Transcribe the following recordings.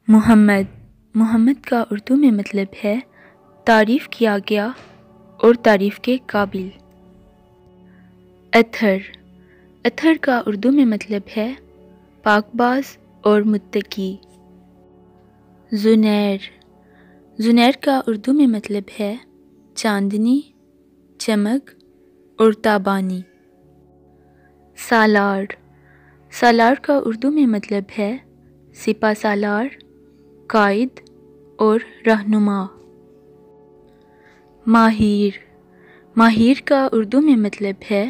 محمد محمد کا اردو میں مطلب ہے تعریف کیا گیا اور تعریف کے قابل۔ اطہر اطہر کا اردو میں مطلب ہے پاک باز اور متقی۔ زنیر زنیر کا اردو میں مطلب ہے چاندنی، چمک اور تابانی۔ سالار سالار کا اردو میں مطلب ہے سپہ سالار، قائد اور رہنما۔ ماہر ماہر کا اردو میں مطلب ہے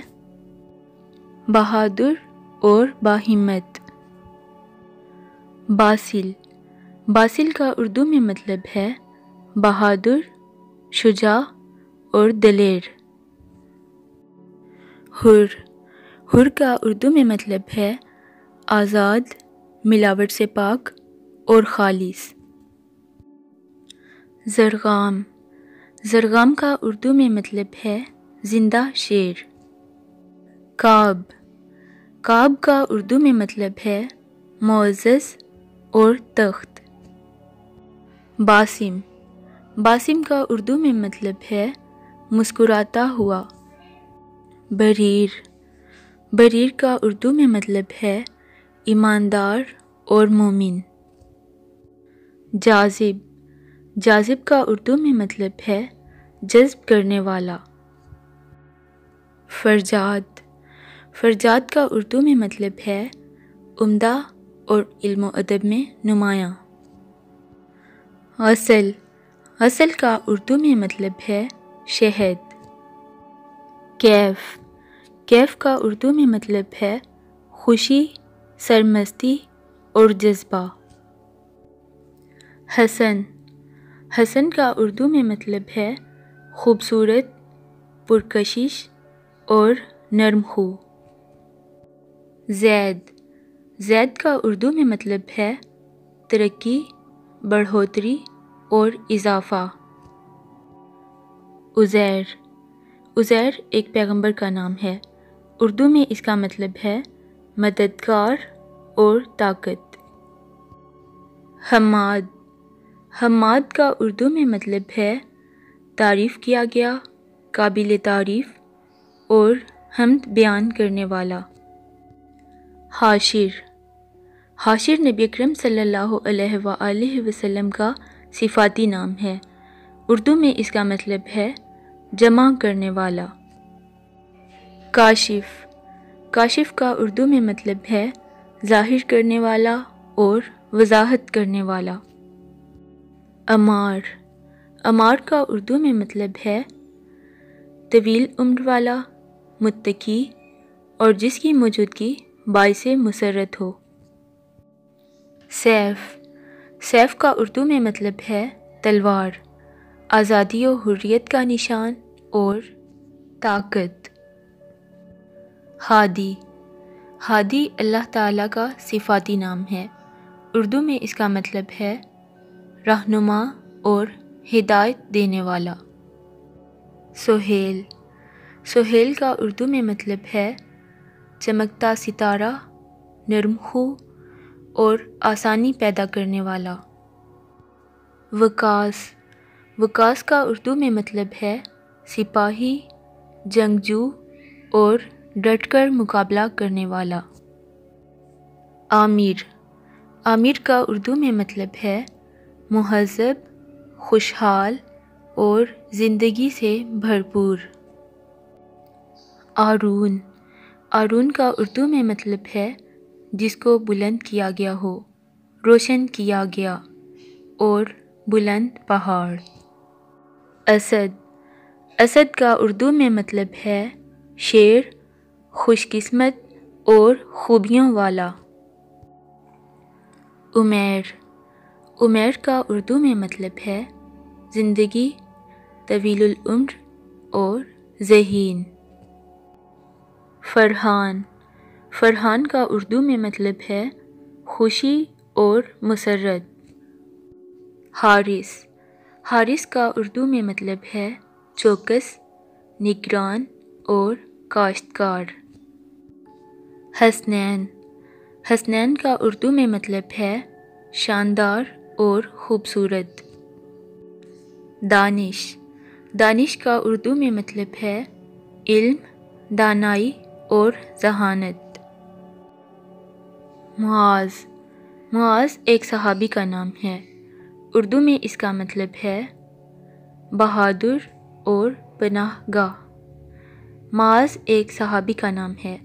بہادر اور باہمت۔ باصل باصل کا اردو میں مطلب ہے بہادر، شجاع اور دلیر۔ حر حر کا اردو میں مطلب ہے آزاد، ملاوٹ سے پاک اور خالص۔ زرغام زرغام کا اردو میں مطلب ہے زندہ شیر۔ کعب کعب کا اردو میں مطلب ہے معزز اور تخت۔ باسم باسم کا اردو میں مطلب ہے مسکراتا ہوا۔ بریر بریر کا اردو میں مطلب ہے ایماندار اور مومن۔ جاذب جاذب کا اردو میں مطلب ہے جذب کرنے والا۔ فرجاد فرجاد کا اردو میں مطلب ہے عمدہ اور علم و ادب میں نمایاں۔ عسل عسل کا اردو میں مطلب ہے شہد۔ کیف کیف کا اردو میں مطلب ہے خوشی، سرمستی اور جذبہ۔ حسن حسن کا اردو میں مطلب ہے خوبصورت، پرکشش اور نرم خو۔ زید زید کا اردو میں مطلب ہے ترقی، بڑھوتری اور اضافہ۔ عزیر عزیر ایک پیغمبر کا نام ہے۔ اردو میں اس کا مطلب ہے مددگار اور طاقت۔ حماد حماد کا اردو میں مطلب ہے تعریف کیا گیا، قابل تعریف اور حمد بیان کرنے والا۔ حاشر حاشر نبی اکرم صلی اللہ علیہ وآلہ وسلم کا صفاتی نام ہے۔ اردو میں اس کا مطلب ہے جمع کرنے والا۔ کاشف کاشف کا اردو میں مطلب ہے ظاہر کرنے والا اور وضاحت کرنے والا۔ عمار عمار کا اردو میں مطلب ہے طویل عمر والا، متقی اور جس کی موجودگی باعث مسرت ہو۔ سیف سیف کا اردو میں مطلب ہے تلوار، آزادی و حریت کا نشان اور طاقت۔ ہادی ہادی اللہ تعالیٰ کا صفاتی نام ہے۔ اردو میں اس کا مطلب ہے رہنما اور ہدایت دینے والا۔ سہیل سہیل کا اردو میں مطلب ہے چمکتا ستارہ، نرم خو اور آسانی پیدا کرنے والا۔ وقاص وقاص کا اردو میں مطلب ہے سپاہی، جنگجو اور ڈٹ کر مقابلہ کرنے والا۔ عامر عامر کا اردو میں مطلب ہے مہذب، خوشحال اور زندگی سے بھرپور۔ آرون آرون کا اردو میں مطلب ہے جس کو بلند کیا گیا ہو، روشن کیا گیا اور بلند پہاڑ۔ اسد اسد کا اردو میں مطلب ہے شیر، خوش قسمت اور خوبیوں والا۔ عمیر عمیر کا اردو میں مطلب ہے زندگی، طویل العمر اور ذہین۔ فرحان فرحان کا اردو میں مطلب ہے خوشی اور مسرت۔ حارث حارث کا اردو میں مطلب ہے چوکس، نگران اور کاشتکار۔ حسنین حسنین کا اردو میں مطلب ہے شاندار اور خوبصورت۔ دانش، دانش کا اردو میں مطلب ہے علم، دانائی اور ذہانت۔ معاذ، معاذ ایک صحابی کا نام ہے، اردو میں اس کا مطلب ہے بہادر اور پناہ گاہ۔ معاذ ایک صحابی کا نام ہے۔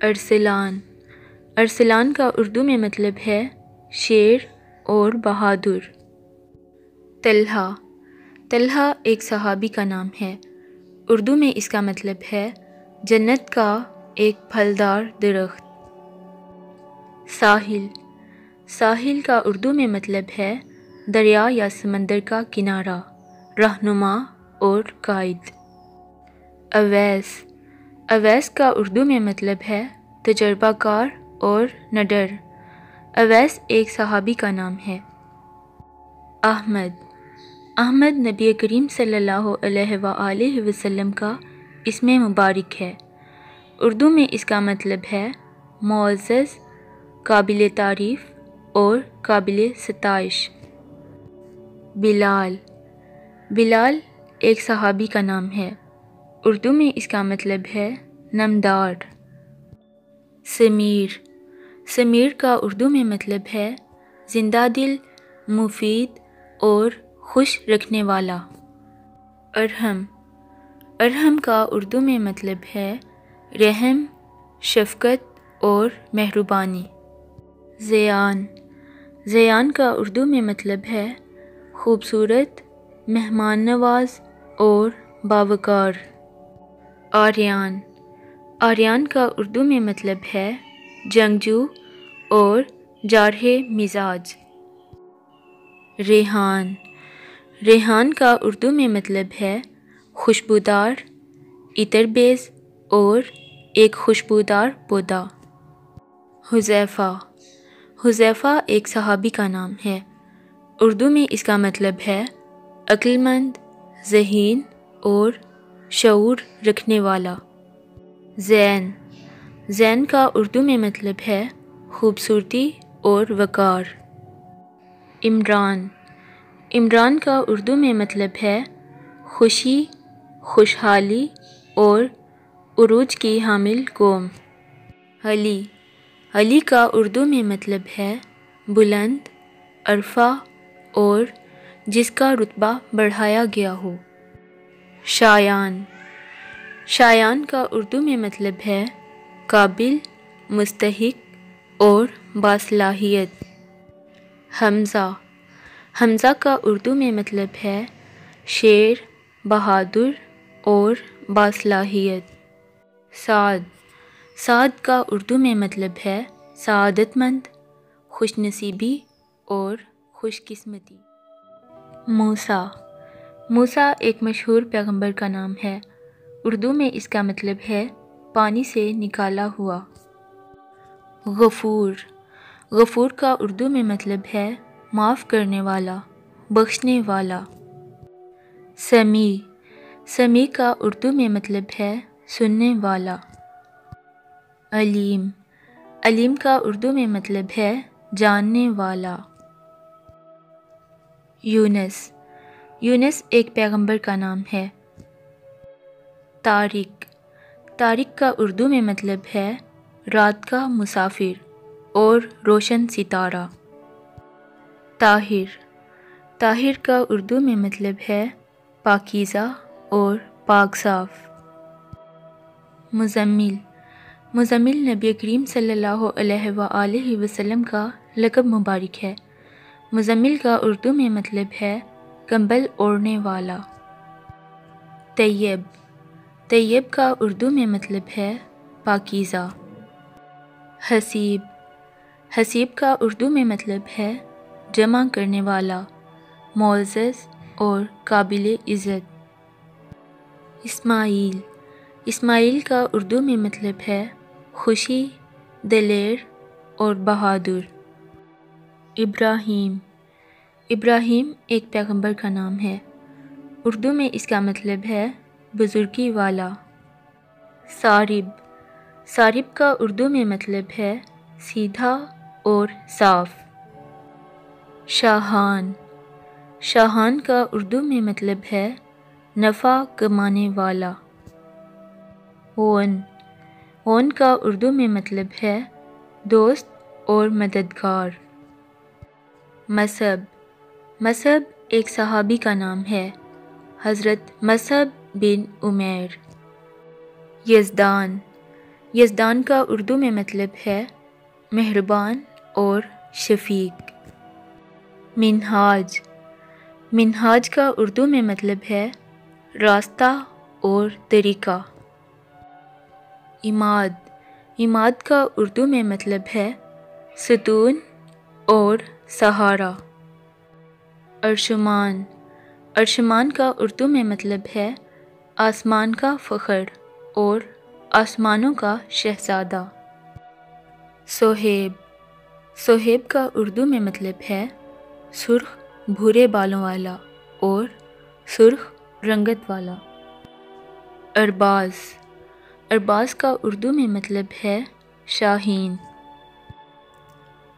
ارسلان، ارسلان کا اردو میں مطلب ہے شیر اور بہادر۔ طلحہ، طلحہ ایک صحابی کا نام ہے، اردو میں اس کا مطلب ہے جنت کا ایک پھلدار درخت۔ ساحل، ساحل کا اردو میں مطلب ہے دریا یا سمندر کا کنارہ، رہنما اور قائد۔ اویس، اویس کا اردو میں مطلب ہے تجربہ کار اور نڈر۔ اویس ایک صحابی کا نام ہے۔ احمد، احمد نبی کریم صلی اللہ علیہ وآلہ وسلم کا اسم مبارک ہے، اردو میں اس کا مطلب ہے معزز، قابل تعریف اور قابل ستائش۔ بلال، بلال ایک صحابی کا نام ہے، اردو میں اس کا مطلب ہے نمدار۔ سمیر، سمیر کا اردو میں مطلب ہے زندہ دل، مفید اور خوش رکھنے والا۔ ارحم، ارحم کا اردو میں مطلب ہے رحم، شفقت اور مہربانی۔ زیان، زیان کا اردو میں مطلب ہے خوبصورت، مہمان نواز اور باوقار۔ آریان، آریان کا اردو میں مطلب ہے جنگجو اور جارح مزاج۔ ریحان، ریحان کا اردو میں مطلب ہے خوشبودار، عطر بیز اور ایک خوشبودار پودا۔ حذیفہ، حذیفہ ایک صحابی کا نام ہے، اردو میں اس کا مطلب ہے عقل مند، ذہین اور شعور رکھنے والا۔ زین، زین کا اردو میں مطلب ہے خوبصورتی اور وقار۔ عمران، عمران کا اردو میں مطلب ہے خوشی، خوشحالی اور عروج کی حامل قوم۔ علی، علی کا اردو میں مطلب ہے بلند، عرفہ اور جس کا رتبہ بڑھایا گیا ہو۔ شایان، شایان کا اردو میں مطلب ہے قابل، مستحق اور باصلاحیت۔ حمزہ، حمزہ کا اردو میں مطلب ہے شیر، بہادر اور باصلاحیت۔ سعد، سعد کا اردو میں مطلب ہے سعادت مند، خوش نصیبی اور خوش قسمتی۔ موسیٰ، موسیٰ ایک مشہور پیغمبر کا نام ہے، اردو میں اس کا مطلب ہے پانی سے نکالا ہوا۔ غفور، غفور کا اردو میں مطلب ہے معاف کرنے والا، بخشنے والا۔ سمیع، سمیع کا اردو میں مطلب ہے سننے والا۔ علیم، علیم کا اردو میں مطلب ہے جاننے والا۔ یونس، یونس ایک پیغمبر کا نام ہے۔ طارق، طارق کا اردو میں مطلب ہے رات کا مسافر اور روشن ستارہ۔ طاہر، طاہر کا اردو میں مطلب ہے پاکیزہ اور پاک صاف۔ مزمل، مزمل نبی کریم صلی اللہ علیہ وآلہ وسلم کا لقب مبارک ہے، مزمل کا اردو میں مطلب ہے کمبل اوڑھنے والا۔ طیب، طیب کا اردو میں مطلب ہے پاکیزہ۔ حسیب، حسیب کا اردو میں مطلب ہے جمع کرنے والا، معزز اور قابل عزت۔ اسماعیل، اسماعیل کا اردو میں مطلب ہے خوشی، دلیر اور بہادر۔ ابراہیم، ابراہیم ایک پیغمبر کا نام ہے، اردو میں اس کا مطلب ہے بزرگی والا۔ سارب، سارب کا اردو میں مطلب ہے سیدھا اور صاف۔ شاہان، شاہان کا اردو میں مطلب ہے نفع کمانے والا۔ اون، اون کا اردو میں مطلب ہے دوست اور مددگار۔ مصعب، مصعب ایک صحابی کا نام ہے، حضرت مصعب بن عمیر۔ یزدان، یزدان کا اردو میں مطلب ہے مہربان اور شفیق۔ منہاج، منہاج کا اردو میں مطلب ہے راستہ اور طریقہ۔ عماد، عماد کا اردو میں مطلب ہے ستون اور سہارا۔ ارشمان، ارشمان کا اردو میں مطلب ہے آسمان کا فخر اور آسمانوں کا شہزادہ۔ صہیب، صہیب کا اردو میں مطلب ہے سرخ بھورے بالوں والا اور سرخ رنگت والا۔ ارباز، ارباز کا اردو میں مطلب ہے شاہین۔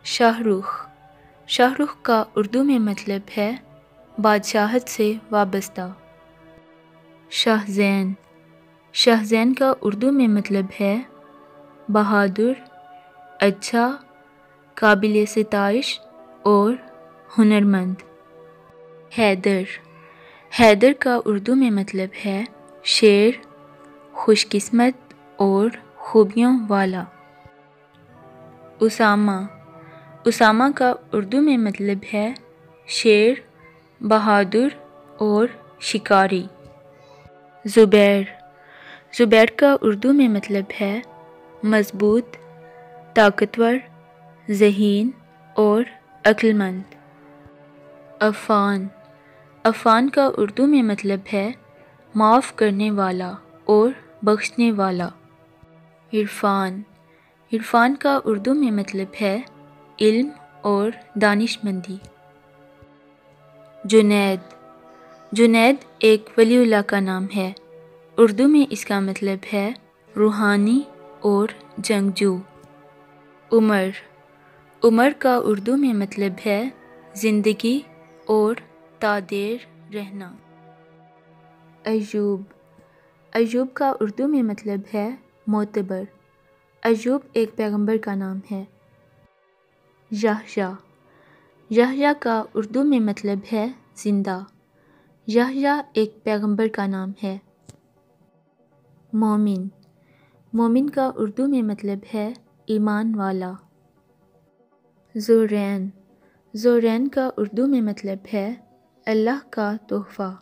شاہ رخ، شاہ رخ کا اردو میں مطلب ہے بادشاہت سے وابستہ۔ شاہ زین، شاہ زین کا اردو میں مطلب ہے بہادر، اچھا، قابل ستائش اور ہنرمند۔ حیدر، حیدر کا اردو میں مطلب ہے شیر، خوش قسمت اور خوبیوں والا۔ اسامہ، اسامہ کا اردو میں مطلب ہے شیر، بہادر اور شکاری۔ زبیر، زبیر کا اردو میں مطلب ہے مضبوط، طاقتور، ذہین اور عقل مند۔ عفان، عفان کا اردو میں مطلب ہے معاف کرنے والا اور بخشنے والا۔ عرفان، عرفان کا اردو میں مطلب ہے علم اور دانش مندی۔ جنید، جنید ایک ولی اللہ کا نام ہے، اردو میں اس کا مطلب ہے روحانی اور جنگجو۔ عمر، عمر کا اردو میں مطلب ہے زندگی اور تا دیر رہنا۔ ایوب، ایوب کا اردو میں مطلب ہے معتبر، ایوب ایک پیغمبر کا نام ہے۔ یحییٰ، یحییٰ کا اردو میں مطلب ہے زندہ، یحییٰ ایک پیغمبر کا نام ہے۔ مومن، مومن کا اردو میں مطلب ہے ایمان والا۔ ذوالرین، ذوالرین کا اردو میں مطلب ہے اللہ کا تحفہ۔